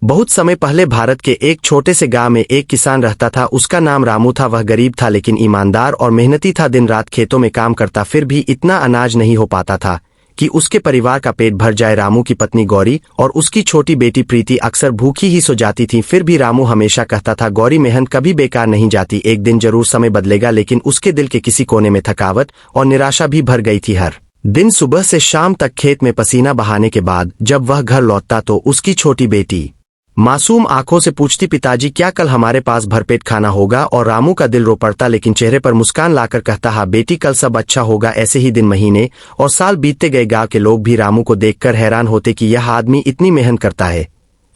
बहुत समय पहले भारत के एक छोटे से गांव में एक किसान रहता था। उसका नाम रामू था। वह गरीब था लेकिन ईमानदार और मेहनती था। दिन रात खेतों में काम करता, फिर भी इतना अनाज नहीं हो पाता था कि उसके परिवार का पेट भर जाए। रामू की पत्नी गौरी और उसकी छोटी बेटी प्रीति अक्सर भूखी ही सो जाती थीं। फिर भी रामू हमेशा कहता था, गौरी मेहनत कभी बेकार नहीं जाती, एक दिन जरूर समय बदलेगा। लेकिन उसके दिल के किसी कोने में थकावट और निराशा भी भर गई थी। हर दिन सुबह से शाम तक खेत में पसीना बहाने के बाद जब वह घर लौटता तो उसकी छोटी बेटी मासूम आंखों से पूछती, पिताजी क्या कल हमारे पास भरपेट खाना होगा? और रामू का दिल रो पड़ता लेकिन चेहरे पर मुस्कान लाकर कहता, हाँ बेटी, कल सब अच्छा होगा। ऐसे ही दिन, महीने और साल बीतते गए। गांव के लोग भी रामू को देखकर हैरान होते कि यह आदमी इतनी मेहनत करता है,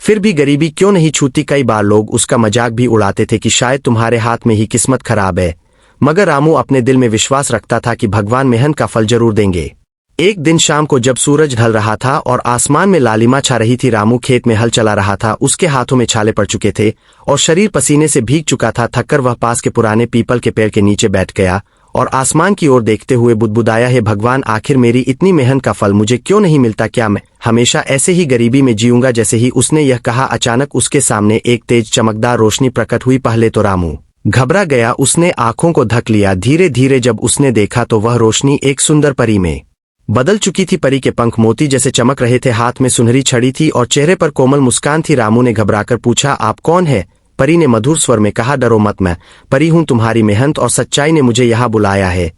फिर भी गरीबी क्यों नहीं छूती। कई बार लोग उसका मजाक भी उड़ाते थे कि शायद तुम्हारे हाथ में ही किस्मत खराब है। मगर रामू अपने दिल में विश्वास रखता था कि भगवान मेहनत का फल जरूर देंगे। एक दिन शाम को जब सूरज ढल रहा था और आसमान में लालिमा छा रही थी, रामू खेत में हल चला रहा था। उसके हाथों में छाले पड़ चुके थे और शरीर पसीने से भीग चुका था। थककर वह पास के पुराने पीपल के पेड़ के नीचे बैठ गया और आसमान की ओर देखते हुए बुदबुदाया, है भगवान, आखिर मेरी इतनी मेहनत का फल मुझे क्यों नहीं मिलता? क्या मैं हमेशा ऐसे ही गरीबी में जीऊंगा? जैसे ही उसने यह कहा, अचानक उसके सामने एक तेज चमकदार रोशनी प्रकट हुई। पहले तो रामू घबरा गया, उसने आंखों को ढक लिया। धीरे धीरे जब उसने देखा तो वह रोशनी एक सुंदर परी में बदल चुकी थी। परी के पंख मोती जैसे चमक रहे थे, हाथ में सुनहरी छड़ी थी और चेहरे पर कोमल मुस्कान थी। रामू ने घबराकर पूछा, आप कौन है? परी ने मधुर स्वर में कहा, डरो मत, मैं परी हूं, तुम्हारी मेहनत और सच्चाई ने मुझे यहाँ बुलाया है।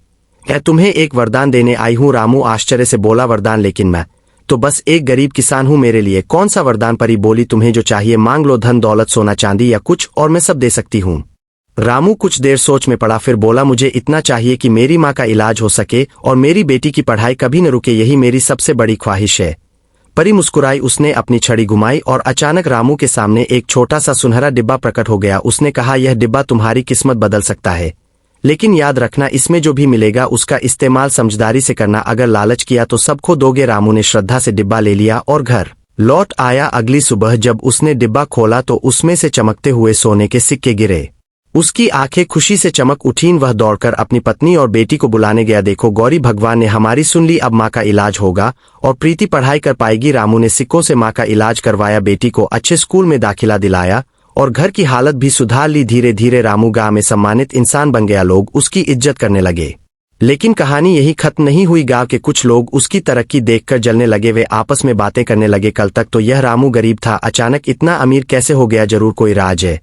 मैं तुम्हें एक वरदान देने आई हूँ। रामू आश्चर्य से बोला, वरदान? लेकिन मैं तो बस एक गरीब किसान हूँ, मेरे लिए कौन सा वरदान? परी बोली, तुम्हें जो चाहिए मांग लो, धन दौलत सोना चांदी या कुछ और, मैं सब दे सकती हूँ। रामू कुछ देर सोच में पड़ा, फिर बोला, मुझे इतना चाहिए कि मेरी माँ का इलाज हो सके और मेरी बेटी की पढ़ाई कभी न रुके, यही मेरी सबसे बड़ी ख्वाहिश है। परी मुस्कुराई, उसने अपनी छड़ी घुमाई और अचानक रामू के सामने एक छोटा सा सुनहरा डिब्बा प्रकट हो गया। उसने कहा, यह डिब्बा तुम्हारी किस्मत बदल सकता है, लेकिन याद रखना, इसमें जो भी मिलेगा उसका इस्तेमाल समझदारी से करना। अगर लालच किया तो सब खो दोगे। रामू ने श्रद्धा से डिब्बा ले लिया और घर लौट आया। अगली सुबह जब उसने डिब्बा खोला तो उसमें से चमकते हुए सोने के सिक्के गिरे। उसकी आंखें खुशी से चमक उठीं। वह दौड़कर अपनी पत्नी और बेटी को बुलाने गया, देखो गौरी, भगवान ने हमारी सुन ली, अब माँ का इलाज होगा और प्रीति पढ़ाई कर पाएगी। रामू ने सिक्कों से माँ का इलाज करवाया, बेटी को अच्छे स्कूल में दाखिला दिलाया और घर की हालत भी सुधार ली। धीरे धीरे रामू गांव में सम्मानित इंसान बन गया, लोग उसकी इज्जत करने लगे। लेकिन कहानी यही खत्म नहीं हुई। गांव के कुछ लोग उसकी तरक्की देखकर जलने लगे। वे आपस में बातें करने लगे, कल तक तो यह रामू गरीब था, अचानक इतना अमीर कैसे हो गया? जरूर कोई राज है।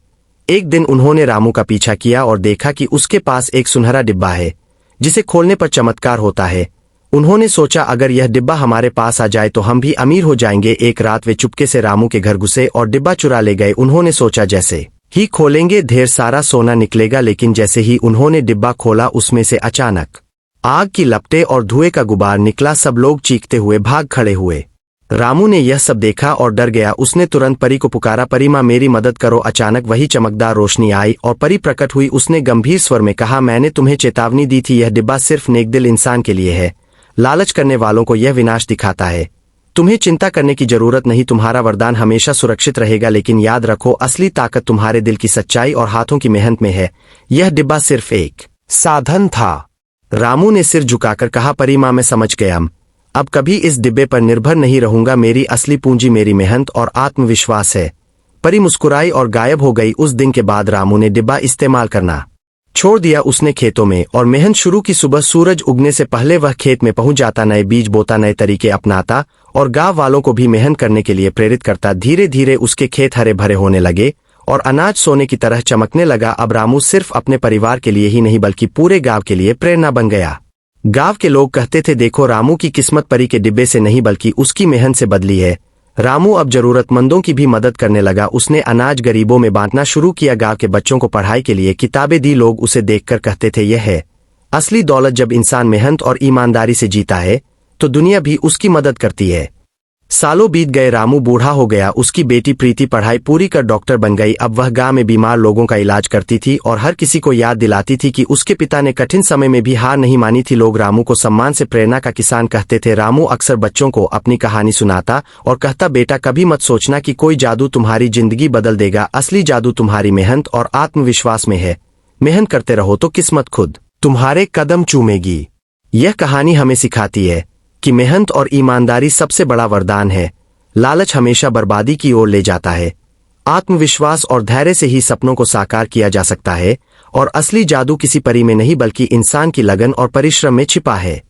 एक दिन उन्होंने रामू का पीछा किया और देखा कि उसके पास एक सुनहरा डिब्बा है जिसे खोलने पर चमत्कार होता है। उन्होंने सोचा, अगर यह डिब्बा हमारे पास आ जाए तो हम भी अमीर हो जाएंगे। एक रात वे चुपके से रामू के घर घुसे और डिब्बा चुरा ले गए। उन्होंने सोचा, जैसे ही खोलेंगे ढेर सारा सोना निकलेगा। लेकिन जैसे ही उन्होंने डिब्बा खोला, उसमें से अचानक आग की लपटें और धुएं का गुबार निकला। सब लोग चीखते हुए भाग खड़े हुए। रामू ने यह सब देखा और डर गया। उसने तुरंत परी को पुकारा, परी माँ, मेरी मदद करो। अचानक वही चमकदार रोशनी आई और परी प्रकट हुई। उसने गंभीर स्वर में कहा, मैंने तुम्हें चेतावनी दी थी, यह डिब्बा सिर्फ नेकदिल इंसान के लिए है, लालच करने वालों को यह विनाश दिखाता है। तुम्हें चिंता करने की जरूरत नहीं, तुम्हारा वरदान हमेशा सुरक्षित रहेगा। लेकिन याद रखो, असली ताकत तुम्हारे दिल की सच्चाई और हाथों की मेहनत में है। यह डिब्बा सिर्फ एक साधन था। रामू ने सिर झुकाकर कहा, परी माँ, मैं समझ गया, अब कभी इस डिब्बे पर निर्भर नहीं रहूंगा। मेरी असली पूंजी मेरी मेहनत और आत्मविश्वास है। परी मुस्कुराई और गायब हो गई। उस दिन के बाद रामू ने डिब्बा इस्तेमाल करना छोड़ दिया। उसने खेतों में और मेहनत शुरू की। सुबह सूरज उगने से पहले वह खेत में पहुंच जाता, नए बीज बोता, नए तरीके अपनाता और गांव वालों को भी मेहनत करने के लिए प्रेरित करता। धीरे धीरे उसके खेत हरे भरे होने लगे और अनाज सोने की तरह चमकने लगा। अब रामू सिर्फ अपने परिवार के लिए ही नहीं बल्कि पूरे गांव के लिए प्रेरणा बन गया। गांव के लोग कहते थे, देखो रामू की किस्मत परी के डिब्बे से नहीं बल्कि उसकी मेहनत से बदली है। रामू अब जरूरतमंदों की भी मदद करने लगा। उसने अनाज गरीबों में बांटना शुरू किया, गांव के बच्चों को पढ़ाई के लिए किताबें दी। लोग उसे देखकर कहते थे, यह है असली दौलत। जब इंसान मेहनत और ईमानदारी से जीता है तो दुनिया भी उसकी मदद करती है। सालों बीत गए, रामू बूढ़ा हो गया। उसकी बेटी प्रीति पढ़ाई पूरी कर डॉक्टर बन गई। अब वह गांव में बीमार लोगों का इलाज करती थी और हर किसी को याद दिलाती थी कि उसके पिता ने कठिन समय में भी हार नहीं मानी थी। लोग रामू को सम्मान से प्रेरणा का किसान कहते थे। रामू अक्सर बच्चों को अपनी कहानी सुनाता और कहता, बेटा, कभी मत सोचना कि कोई जादू तुम्हारी जिंदगी बदल देगा। असली जादू तुम्हारी मेहनत और आत्मविश्वास में है। मेहनत करते रहो तो किस्मत खुद तुम्हारे कदम चूमेगी। यह कहानी हमें सिखाती है कि मेहनत और ईमानदारी सबसे बड़ा वरदान है। लालच हमेशा बर्बादी की ओर ले जाता है, आत्मविश्वास और धैर्य से ही सपनों को साकार किया जा सकता है और असली जादू किसी परी में नहीं बल्कि इंसान की लगन और परिश्रम में छिपा है।